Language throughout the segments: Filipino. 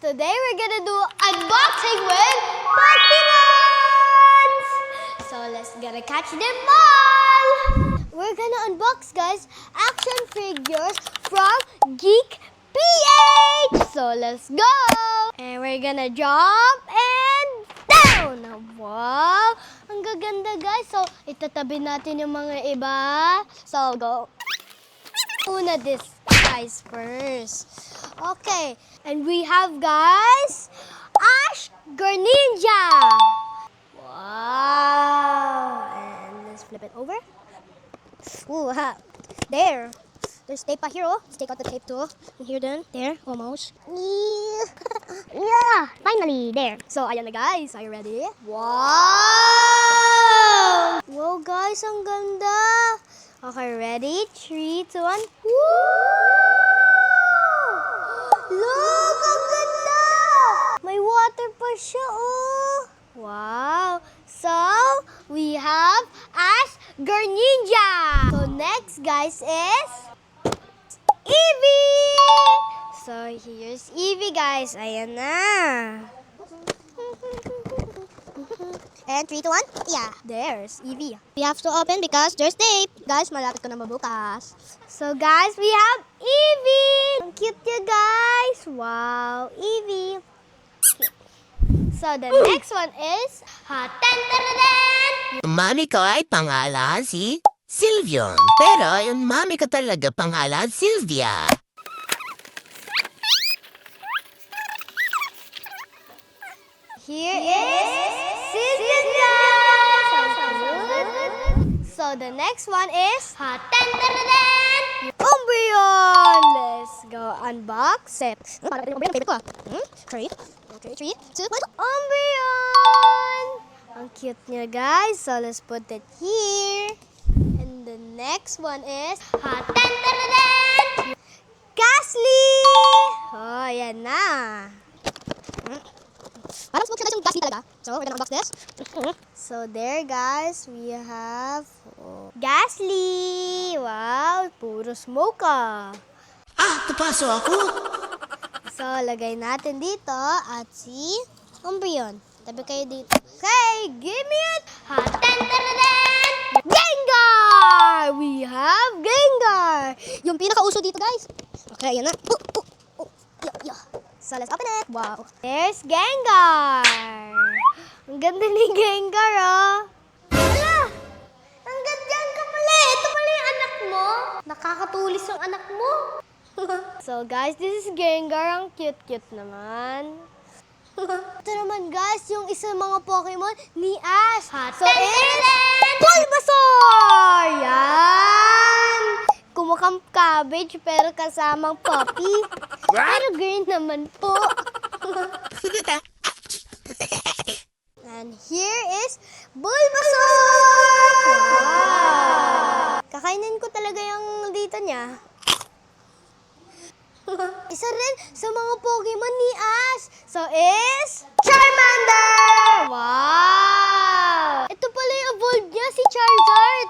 today we're gonna do unboxing with Pokemon! So let's gonna catch them all! We're gonna unbox, guys, action figures from GEEKPH! So let's go! And we're gonna jump and down! Wow! Ang gaganda, guys. So itatabi natin yung mga iba. So go! Una this guys first. Okay, and we have, guys, Ash Greninja. Wow. And let's flip it over. Ooh, there. There's tape here, oh. Let's take out the tape too. Here then. There, almost. Yeah, finally, there. So, ayan na, guys. Are you ready? Wow! Wow, guys, ang ganda. Okay, ready? 3, 2, 1. Woo! Look, ang ganda! May water pa siya, oh. Wow. So, we have Ash Greninja. So, next, guys, is Eevee. So, here's Eevee, guys. Ayan na. And 3, 2, 1. Yeah, there's Eevee. We have to open because there's tape. Guys, malapit ko na mabukas. So, guys, we have Eevee. Ang cute niya, guys. Wow, Eevee. So, the next one is Yung mami ko ay pangalan si Sylvion. Pero yung mami ko talaga pangalan Sylvia. Here is Sylvia. So, the next one is Umbreon. Let's go unbox it. Parang Umbreon, favorite ko. 3. Okay, 3, 2, 1. Umbreon. Ang cute niya, guys. So, let's put it here. And the next one is Ghastly. Oh, yan na. Parang smoke siya, guys, yung Ghastly talaga. So, we're gonna unbox this. So, there, guys, we have Ghastly. Wow, puro smoke, ah. Tapaso ako. So, lagay natin dito at si Umbreon. Tabi kayo dito. Okay, give me it! Gengar! We have Gengar! Yung pinaka-uso dito, guys. Okay, ayan na. Yeah. So, let's open it. Wow. There's Gengar! Ang ganda ni Gengar, oh. Hala! Ang ganda ka pala. Ito pala yung anak mo. Nakakatulis yung anak mo. So, guys, this is Gengar. Ang cute-cute naman. Ito naman, guys, yung isa mga Pokemon ni Ash. So, it's Bulbasaur! Yan! Kumakang cabbage pero kasamang puppy. Pero green naman po. And here is Bulbasaur! Wow! Kakainin ko talaga yung dito niya. Isa rin sa mga Pokemon ni Ash. So, is Charmander! Wow! Ito pala yung evolved niya, si Charizard.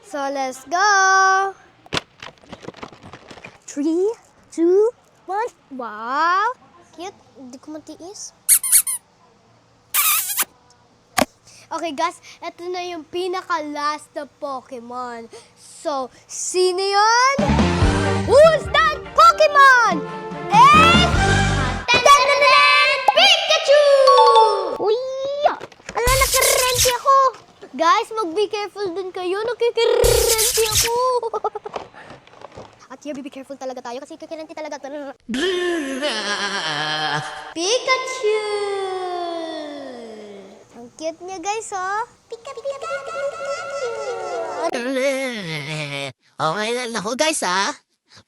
So, let's go! 3, 2, 1. Wow! Cute. Hindi ko matiis. Okay, guys. Ito na yung pinaka-last na Pokemon. So, sino yun? Who's that Pokemon? It's Pikachu! Uy! Ala, nakarenti ako. Guys, mag-be careful din kayo. Nakikirenti ako. At here, be careful talaga tayo kasi kikirenti talaga. Pikachu! Ang cute niya, guys, oh. Pikachu! Okay lang ako, guys, ha?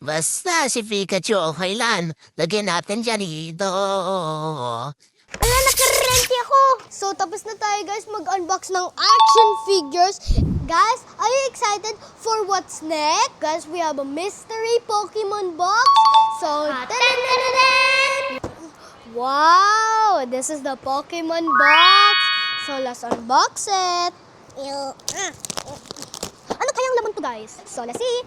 Basta si Pikachu okay lang. Lagyan natin dyan dito. Ala, nakarenti ako! So, tapos na tayo, guys, mag-unbox ng action figures. Guys, are you excited for what's next? Guys, we have a mystery Pokemon box. So, wow! This is the Pokemon box. So, let's unbox it. Ano kayang laman to, guys? So, let's see.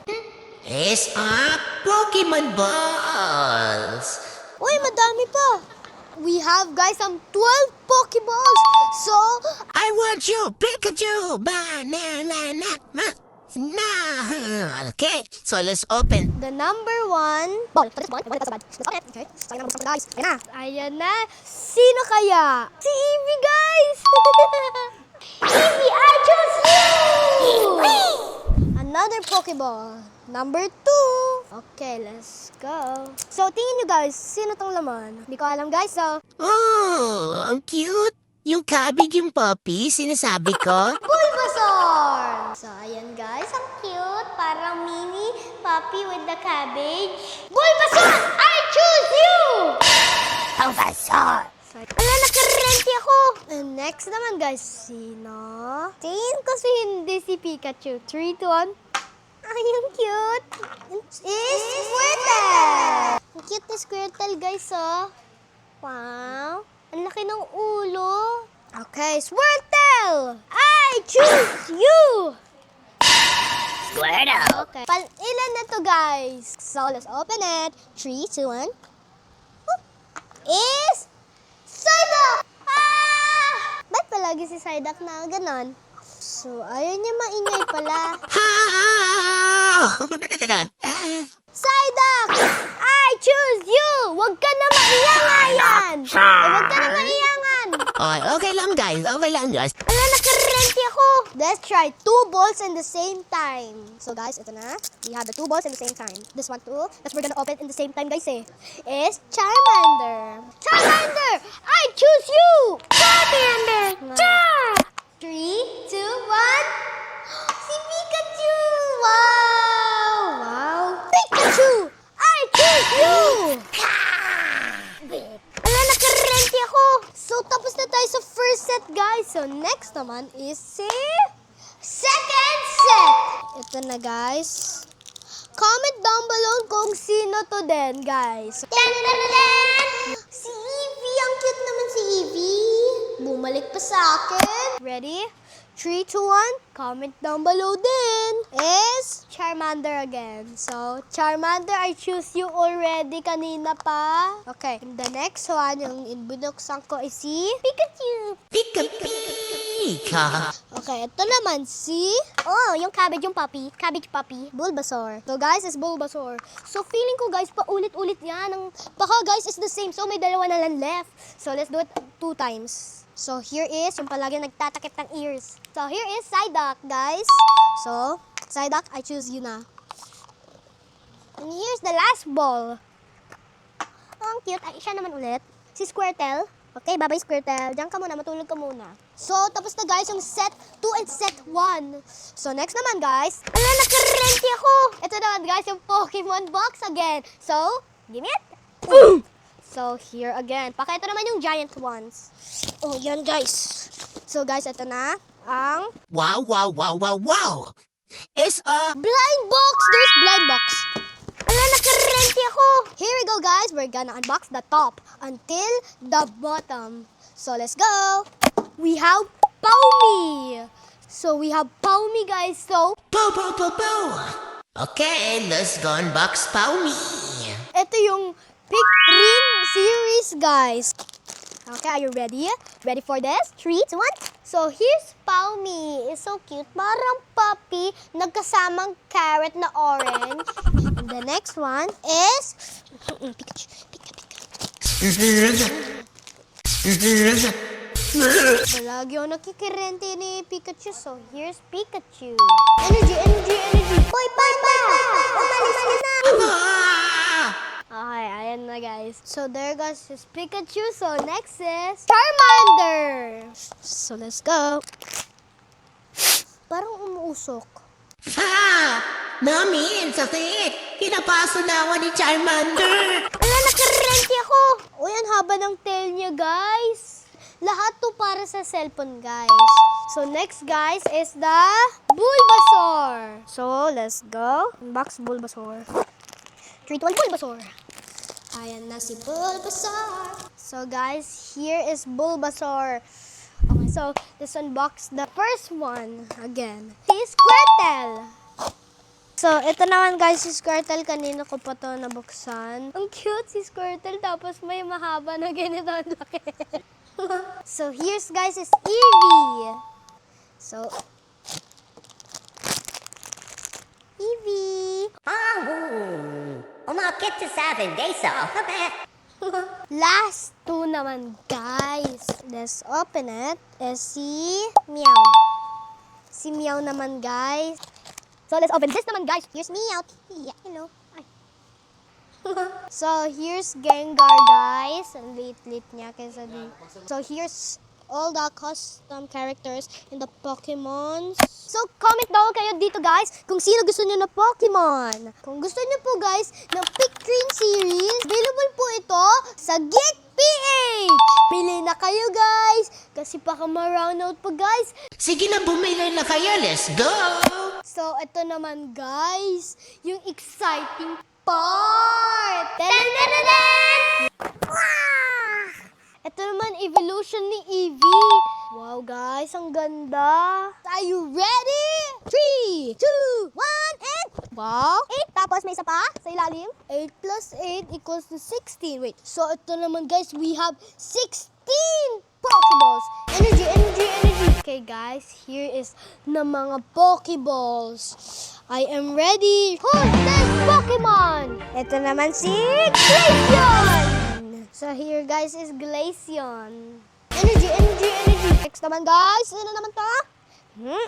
It's a Pokemon balls. Uy, madami pa. we have guys some 12 Pokeballs. So, I want you, Pikachu! Okay, so let's open. the number 1 ball. So this one, that's bad. Let's open it. Okay, so ayan na, guys. Ayan na. Ayan na. Sino kaya? Si Eevee, guys! Eevee, I choose you! Another Pokeball. Number 2. Okay, let's go. So, tingin nyo guys, sino tong laman? Hindi ko alam guys, so... Oh, ang cute! Yung cabbage yung puppy, sinasabi ko. Bulbasaur! So, ayan guys, ang cute. Parang mini puppy with the cabbage. Bulbasaur! I choose you! Bulbasaur! Ala, nakarenti ako! And next naman guys, sino? Tingin ko si hindi si Pikachu. 3, 2, 1. Ay, ang cute! Is Squirtle! Ang cute ni Squirtle guys, oh. Wow! Ang laki ng ulo. Okay, Squirtle! I choose you! Squirtle! Okay. Ilan na to, guys? So, let's open it. 3, 2, 1. Is Psyduck! Ah! Ba't palagi si Psyduck na ganon? So, ayaw niya maingay pala. Psyduck! I choose you! Huwag ka na maiyangayan! Huwag ka na maiyangan! Okay lang guys, okay lang guys. Ala, nakarenti ako! Let's try 2 balls in the same time. So guys, ito na. We have the 2 balls in the same time. This one too. That's we're gonna open in the same time guys is Charmander. Charmander! I choose you! Charmander! Char! 3, 2, 1. Si Pikachu! Wow! Wow! Pikachu! I choose you! Ala, nakarenti ako! So, tapos na tayo sa first set, guys. So, next naman is si second set! Ito na, guys. Comment down below kung sino to din, guys. Si Eevee! Ang cute naman si Eevee! Bumalik pa sa akin. Ready? 3, 2, 1. Comment down below din. Is Charmander again. So, Charmander, I choose you already kanina pa. Okay. And the next one, yung binuksan ko is si Pikachu. Pika. Okay, ito naman si... Oh, yung cabbage yung puppy. Cabbage puppy. Bulbasaur. So, guys, is Bulbasaur. So, feeling ko, guys, paulit-ulit yan. Baka, guys, is the same. So, may dalawa na lang left. So, let's do it 2 times. So, here is yung palagi nagtatakip ng ears. So, here is Psyduck, guys. So, Psyduck, I choose you na. And here's the last ball. Oh, ang cute. Ay, siya naman ulit. Si Squirtle. Okay, bye-bye Squirtle. Diyan ka muna, matulog ka muna. So, tapos na guys yung set 2 and set 1. So, next naman guys. Ala, nakarenti ako. Ito naman guys yung Pokemon box again. So, give me it. So, here again. Ito naman yung giant ones. Oh, yan guys. So, guys, ito na ang Wow, wow, wow, wow, wow. It's a blind box. There's blind box. Ala, nakarenti ako. Here we go, guys. We're gonna unbox the top until the bottom. So, let's go. We have Pawmi. So, we have Pawmi, guys. So, Pow, pow, pow, pow. Okay, let's go unbox Pawmi. ito yung Pick Ring series, guys. Okay, are you ready? Ready for this? 3, 2, 1. So, here's Pawmi. It's so cute. Parang puppy. Nagkasamang carrot na orange. And the next one is... Pikachu. Palagi ako nakikirente ni Pikachu. So, here's Pikachu. Energy, energy, energy. Hoy, Papa! Umalis ka na! Okay, ayan na guys. So, there goes his Pikachu. So, next is Charmander. So, let's go. Parang umuusok. Ha! Mami, ang sakit. Pinapaso na ako ni Charmander. Ala, nakarenti ako. Uy, ang haba ng tail niya, guys. Lahat to para sa cellphone, guys. So, next, guys, is the Bulbasaur. So, let's go. Unbox Bulbasaur. 3, 2, 1, Bulbasaur. Ayan na si Bulbasaur. So, guys, here is Bulbasaur. Okay, so, let's unbox the first one again. Si Squirtle. So, ito naman guys, si Squirtle. Kanina ko pa to nabuksan. Ang cute si Squirtle. Tapos may mahaba na ganito ang laki. So, here's guys is Eevee. So, Eevee. Umakit sa 7 days off. Last two naman guys. Let's open it. Is si Meow. Si Meow naman guys. So, let's open this naman guys. Here's Meow. Yeah, hello. Ay. So, here's Gengar, guys. Ang lit-lit niya kaysa di. So, here's all the custom characters in the Pokemon. So, comment down kayo dito, guys, kung sino gusto niyo na Pokemon. Kung gusto niyo po, guys, ng Pick Green series, available po ito sa GEEKPH. Bili na kayo, guys, kasi baka ma-round out pa, guys. Sige na, bumili na kayo. Let's go! So, ito naman, guys, yung exciting part. Tadadadadad! Ito naman, evolution ni Eevee. Wow, guys, ang ganda. Are you ready? 3, 2, 1, and... Wow. 8, tapos may isa pa sa ilalim. 8 plus 8 equals to 16. Wait, so ito naman, guys, we have 16 Pokeballs. Energy, energy, energy. Okay, guys, here is na mga Pokeballs. I am ready. Who's this Pokemon? Ito naman si Glaceon. So here, guys, is Glaceon. Energy, energy, energy. Next naman, guys, ano naman to?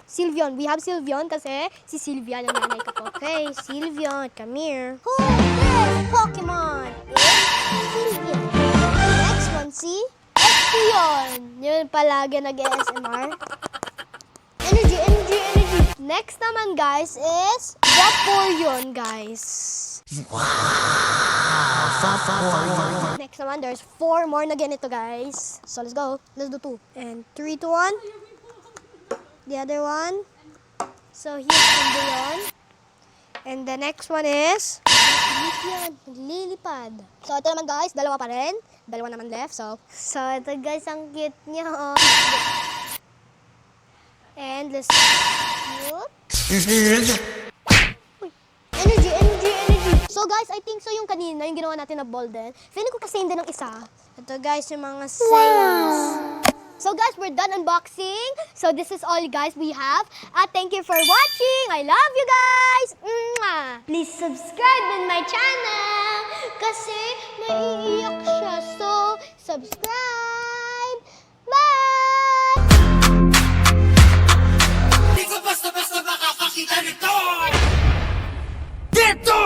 Sylveon. We have Sylveon kasi si Sylvia yung nanay ko po. Okay, Sylveon, come here. Who's this Pokemon? It's Sylveon. Next one, si Espeon. Yun palagi nag-ASMR. Energy, energy, energy. Next naman, guys, is Vaporeon, guys. Wow! Next naman, there's 4 more na ganito, guys. So, let's go. Let's do 2. And 3, 2, 1. The other one. So, here's Umbreon. And the next one is... Lilipad. So, ito naman, guys. Dalawa pa rin. Dalawa naman left. So ito, guys, ang cute niya. Oh. And let's... Energy, energy, energy. So guys, I think so yung kanina, yung ginawa natin na ball din. Feeling ko kasi din ng isa. Ito guys, yung mga sales. So guys, we're done unboxing. So this is all guys we have. Thank you for watching. I love you guys. Mwah! Please subscribe in my channel. Kasi naiiyak siya. So, subscribe. Bye! Di ko basta-basta makakakita nito! Dito!